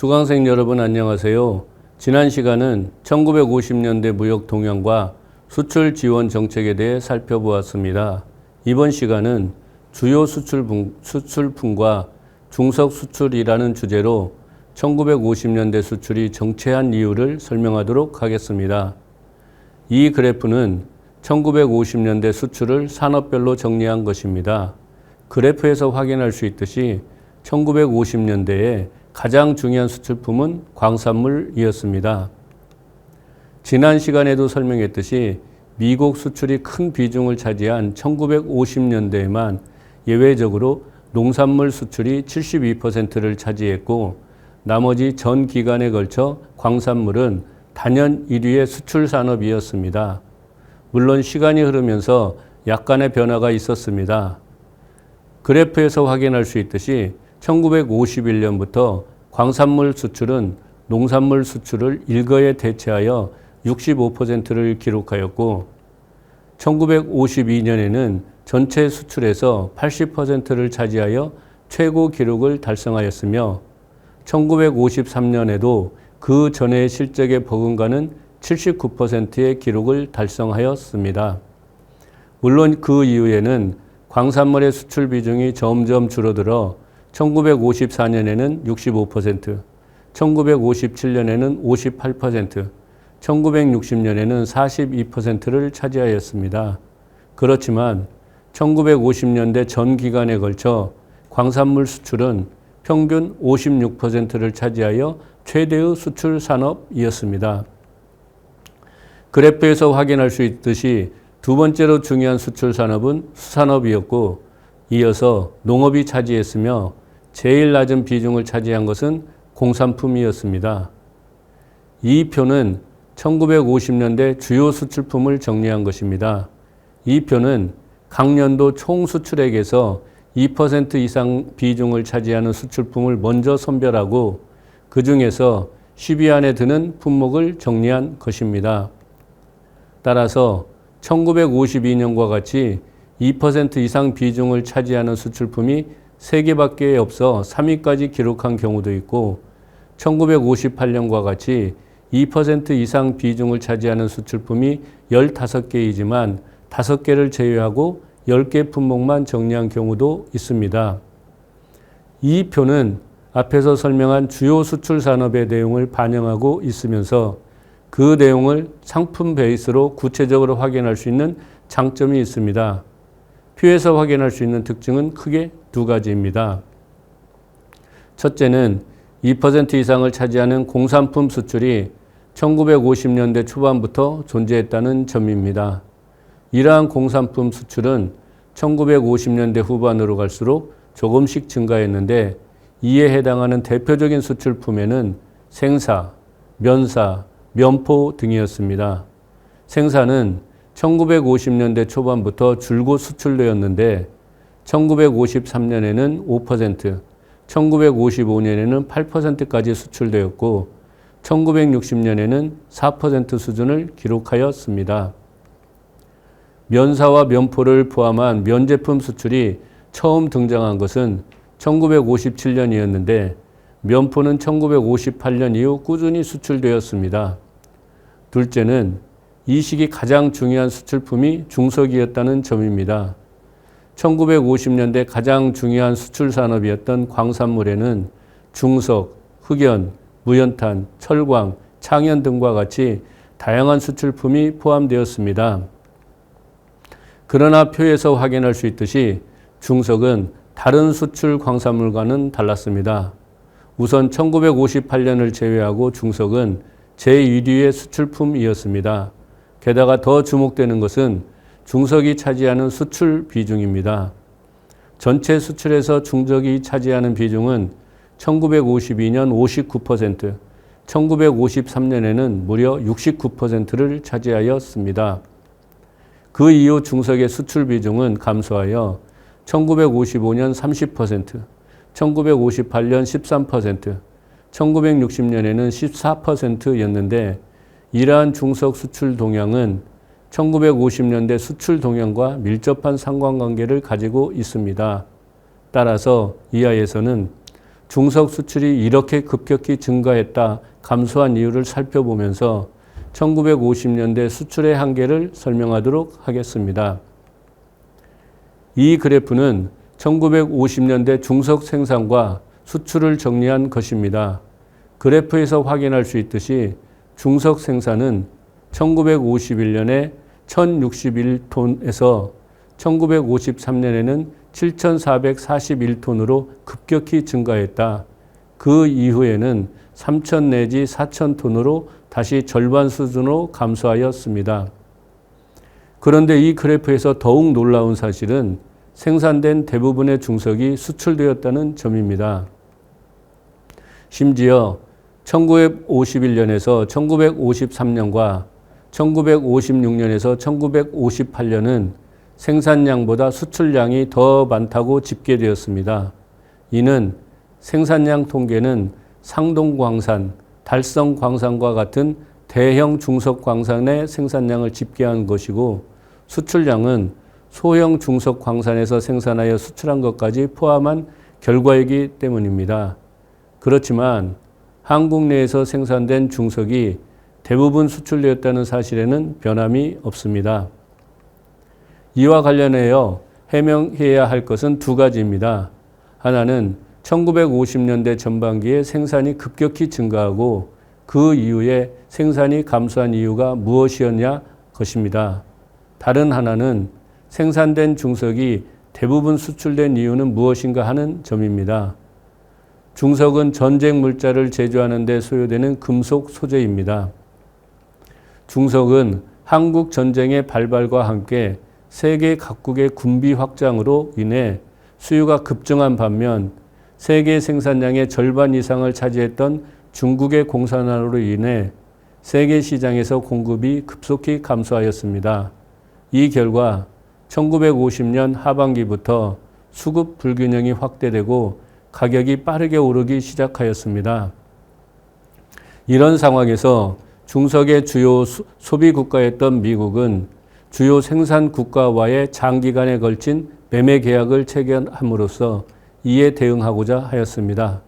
수강생 여러분 안녕하세요. 지난 시간은 1950년대 무역 동향과 수출 지원 정책에 대해 살펴보았습니다. 이번 시간은 주요 수출품과 중석 수출이라는 주제로 1950년대 수출이 정체한 이유를 설명하도록 하겠습니다. 이 그래프는 1950년대 수출을 산업별로 정리한 것입니다. 그래프에서 확인할 수 있듯이 1950년대에 가장 중요한 수출품은 광산물이었습니다. 지난 시간에도 설명했듯이 미국 수출이 큰 비중을 차지한 1950년대에만 예외적으로 농산물 수출이 72%를 차지했고 나머지 전 기간에 걸쳐 광산물은 단연 1위의 수출 산업이었습니다. 물론 시간이 흐르면서 약간의 변화가 있었습니다. 그래프에서 확인할 수 있듯이 1951년부터 광산물 수출은 농산물 수출을 일거에 대체하여 65%를 기록하였고 1952년에는 전체 수출에서 80%를 차지하여 최고 기록을 달성하였으며 1953년에도 그 전의 실적에 버금가는 79%의 기록을 달성하였습니다. 물론 그 이후에는 광산물의 수출 비중이 점점 줄어들어 1954년에는 65%, 1957년에는 58%, 1960년에는 42%를 차지하였습니다. 그렇지만 1950년대 전 기간에 걸쳐 광산물 수출은 평균 56%를 차지하여 최대의 수출 산업이었습니다. 그래프에서 확인할 수 있듯이 두 번째로 중요한 수출 산업은 수산업이었고 이어서 농업이 차지했으며 제일 낮은 비중을 차지한 것은 공산품이었습니다. 이 표는 1950년대 주요 수출품을 정리한 것입니다. 이 표는 각 년도 총 수출액에서 2% 이상 비중을 차지하는 수출품을 먼저 선별하고 그 중에서 10위 안에 드는 품목을 정리한 것입니다. 따라서 1952년과 같이 2% 이상 비중을 차지하는 수출품이 3개밖에 없어 3위까지 기록한 경우도 있고 1958년과 같이 2% 이상 비중을 차지하는 수출품이 15개이지만 5개를 제외하고 10개 품목만 정리한 경우도 있습니다. 이 표는 앞에서 설명한 주요 수출 산업의 내용을 반영하고 있으면서 그 내용을 상품 베이스로 구체적으로 확인할 수 있는 장점이 있습니다. 표에서 확인할 수 있는 특징은 크게 두 가지입니다. 첫째는 2% 이상을 차지하는 공산품 수출이 1950년대 초반부터 존재했다는 점입니다. 이러한 공산품 수출은 1950년대 후반으로 갈수록 조금씩 증가했는데 이에 해당하는 대표적인 수출품에는 생사, 면사, 면포 등이었습니다. 생사는 1950년대 초반부터 줄곧 수출되었는데 1953년에는 5%, 1955년에는 8%까지 수출되었고 1960년에는 4% 수준을 기록하였습니다. 면사와 면포를 포함한 면제품 수출이 처음 등장한 것은 1957년이었는데 면포는 1958년 이후 꾸준히 수출되었습니다. 둘째는 이 시기 가장 중요한 수출품이 중석이었다는 점입니다. 1950년대 가장 중요한 수출 산업이었던 광산물에는 중석, 흑연, 무연탄, 철광, 창연 등과 같이 다양한 수출품이 포함되었습니다. 그러나 표에서 확인할 수 있듯이 중석은 다른 수출 광산물과는 달랐습니다. 우선 1958년을 제외하고 중석은 제1위의 수출품이었습니다. 게다가 더 주목되는 것은 중석이 차지하는 수출 비중입니다. 전체 수출에서 중석이 차지하는 비중은 1952년 59%, 1953년에는 무려 69%를 차지하였습니다. 그 이후 중석의 수출 비중은 감소하여 1955년 30%, 1958년 13%, 1960년에는 14%였는데 이러한 중석 수출 동향은 1950년대 수출 동향과 밀접한 상관관계를 가지고 있습니다. 따라서 이하에서는 중석 수출이 이렇게 급격히 증가했다, 감소한 이유를 살펴보면서 1950년대 수출의 한계를 설명하도록 하겠습니다. 이 그래프는 1950년대 중석 생산과 수출을 정리한 것입니다. 그래프에서 확인할 수 있듯이 중석 생산은 1951년에 1061톤에서 1953년에는 7441톤으로 급격히 증가했다. 그 이후에는 3000 내지 4000톤으로 다시 절반 수준으로 감소하였습니다. 그런데 이 그래프에서 더욱 놀라운 사실은 생산된 대부분의 중석이 수출되었다는 점입니다. 심지어 1951년에서 1953년과 1956년에서 1958년은 생산량보다 수출량이 더 많다고 집계되었습니다. 이는 생산량 통계는 상동광산, 달성광산과 같은 대형 중석광산의 생산량을 집계한 것이고 수출량은 소형 중석광산에서 생산하여 수출한 것까지 포함한 결과이기 때문입니다. 그렇지만 한국 내에서 생산된 중석이 대부분 수출되었다는 사실에는 변함이 없습니다. 이와 관련하여 해명해야 할 것은 두 가지입니다. 하나는 1950년대 전반기에 생산이 급격히 증가하고 그 이후에 생산이 감소한 이유가 무엇이었냐 것입니다. 다른 하나는 생산된 중석이 대부분 수출된 이유는 무엇인가 하는 점입니다. 중석은 전쟁 물자를 제조하는 데 소요되는 금속 소재입니다. 중석은 한국 전쟁의 발발과 함께 세계 각국의 군비 확장으로 인해 수요가 급증한 반면 세계 생산량의 절반 이상을 차지했던 중국의 공산화로 인해 세계 시장에서 공급이 급속히 감소하였습니다. 이 결과 1950년 하반기부터 수급 불균형이 확대되고 가격이 빠르게 오르기 시작하였습니다. 이런 상황에서 중석의 주요 소비 국가였던 미국은 주요 생산 국가와의 장기간에 걸친 매매 계약을 체결함으로써 이에 대응하고자 하였습니다.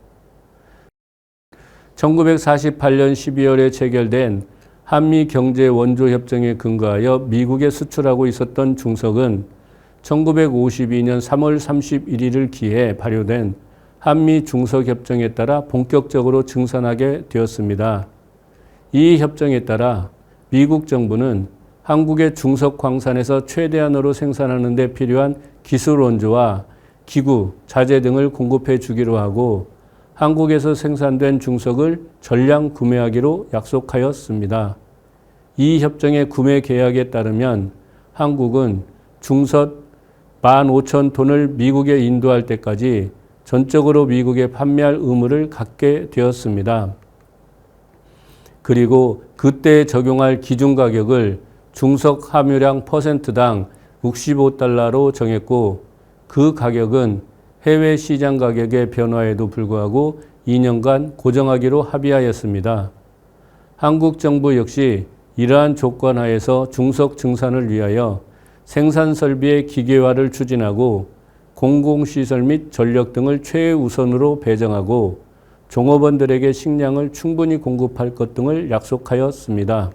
1948년 12월에 체결된 한미 경제 원조 협정에 근거하여 미국에 수출하고 있었던 중석은 1952년 3월 31일을 기해 발효된 한미 중석 협정에 따라 본격적으로 증산하게 되었습니다. 이 협정에 따라 미국 정부는 한국의 중석 광산에서 최대한으로 생산하는 데 필요한 기술 원조와 기구, 자재 등을 공급해 주기로 하고 한국에서 생산된 중석을 전량 구매하기로 약속하였습니다. 이 협정의 구매 계약에 따르면 한국은 중석 15,000톤을 미국에 인도할 때까지 전적으로 미국에 판매할 의무를 갖게 되었습니다. 그리고 그때 적용할 기준 가격을 중석 함유량 %당 65달러로 정했고 그 가격은 해외 시장 가격의 변화에도 불구하고 2년간 고정하기로 합의하였습니다. 한국 정부 역시 이러한 조건 하에서 중석 증산을 위하여 생산 설비의 기계화를 추진하고 공공시설 및 전력 등을 최우선으로 배정하고 종업원들에게 식량을 충분히 공급할 것 등을 약속하였습니다.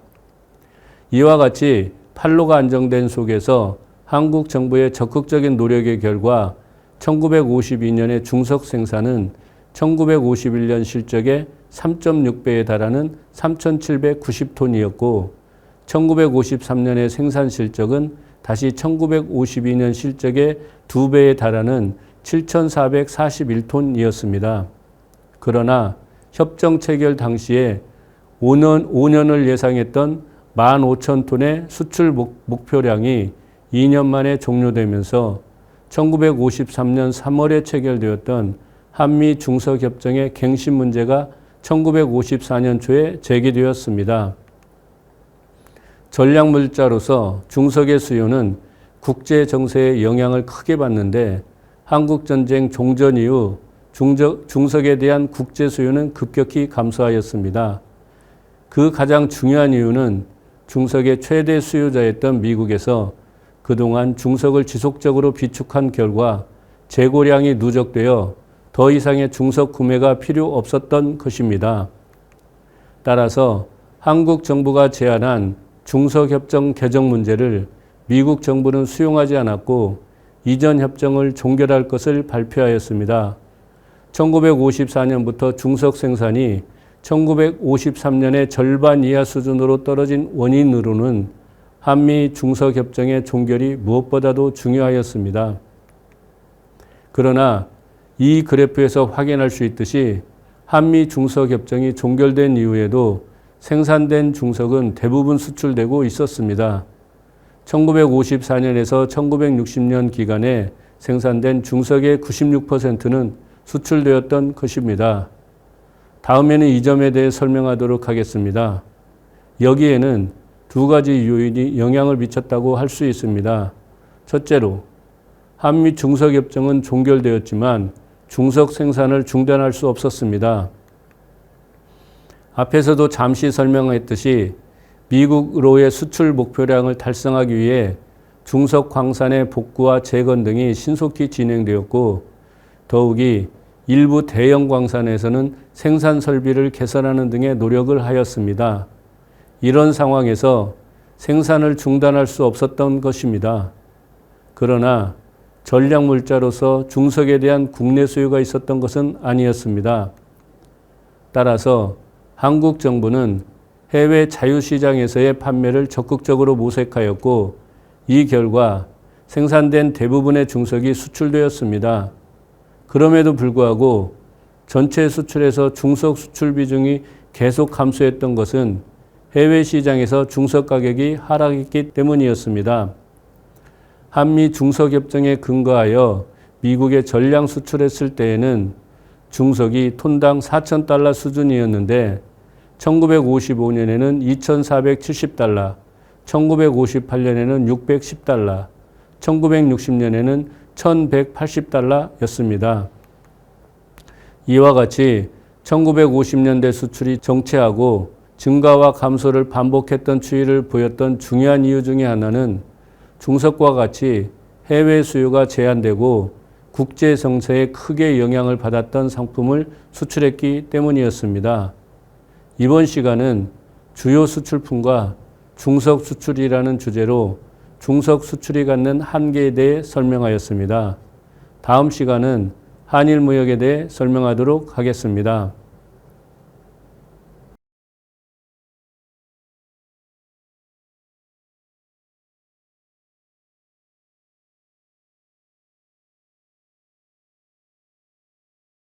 이와 같이 판로가 안정된 속에서 한국 정부의 적극적인 노력의 결과 1952년의 중석 생산은 1951년 실적의 3.6배에 달하는 3,790톤이었고 1953년의 생산 실적은 다시 1952년 실적의 2배에 달하는 7,441톤이었습니다. 그러나 협정 체결 당시에 5년을 예상했던 15,000톤의 수출 목표량이 2년 만에 종료되면서 1953년 3월에 체결되었던 한미 중석협정의 갱신 문제가 1954년 초에 제기되었습니다. 전략물자로서 중석의 수요는 국제 정세에 영향을 크게 받는데 한국전쟁 종전 이후 중석에 대한 국제 수요는 급격히 감소하였습니다. 그 가장 중요한 이유는 중석의 최대 수요자였던 미국에서 그동안 중석을 지속적으로 비축한 결과 재고량이 누적되어 더 이상의 중석 구매가 필요 없었던 것입니다. 따라서 한국 정부가 제안한 중석협정 개정 문제를 미국 정부는 수용하지 않았고 이전 협정을 종결할 것을 발표하였습니다. 1954년부터 중석 생산이 1953년의 절반 이하 수준으로 떨어진 원인으로는 한미 중석협정의 종결이 무엇보다도 중요하였습니다. 그러나 이 그래프에서 확인할 수 있듯이 한미 중석협정이 종결된 이후에도 생산된 중석은 대부분 수출되고 있었습니다. 1954년에서 1960년 기간에 생산된 중석의 96%는 수출되었던 것입니다. 다음에는 이 점에 대해 설명하도록 하겠습니다. 여기에는 두 가지 요인이 영향을 미쳤다고 할 수 있습니다. 첫째로 한미 중석협정은 종결되었지만 중석 생산을 중단할 수 없었습니다. 앞에서도 잠시 설명했듯이 미국으로의 수출 목표량을 달성하기 위해 중석 광산의 복구와 재건 등이 신속히 진행되었고 더욱이 일부 대형 광산에서는 생산 설비를 개선하는 등의 노력을 하였습니다. 이런 상황에서 생산을 중단할 수 없었던 것입니다. 그러나 전략물자로서 중석에 대한 국내 수요가 있었던 것은 아니었습니다. 따라서 한국 정부는 해외 자유시장에서의 판매를 적극적으로 모색하였고 이 결과 생산된 대부분의 중석이 수출되었습니다. 그럼에도 불구하고 전체 수출에서 중석 수출 비중이 계속 감소했던 것은 해외 시장에서 중석 가격이 하락했기 때문이었습니다. 한미 중석협정에 근거하여 미국에 전량 수출했을 때에는 중석이 톤당 4,000달러 수준이었는데 1955년에는 2,470달러, 1958년에는 610달러, 1960년에는 1,180달러였습니다. 이와 같이 1950년대 수출이 정체하고 증가와 감소를 반복했던 추이를 보였던 중요한 이유 중에 하나는 중석과 같이 해외 수요가 제한되고 국제 정세에 크게 영향을 받았던 상품을 수출했기 때문이었습니다. 이번 시간은 주요 수출품과 중석 수출이라는 주제로 중석 수출이 갖는 한계에 대해 설명하였습니다. 다음 시간은 한일 무역에 대해 설명하도록 하겠습니다.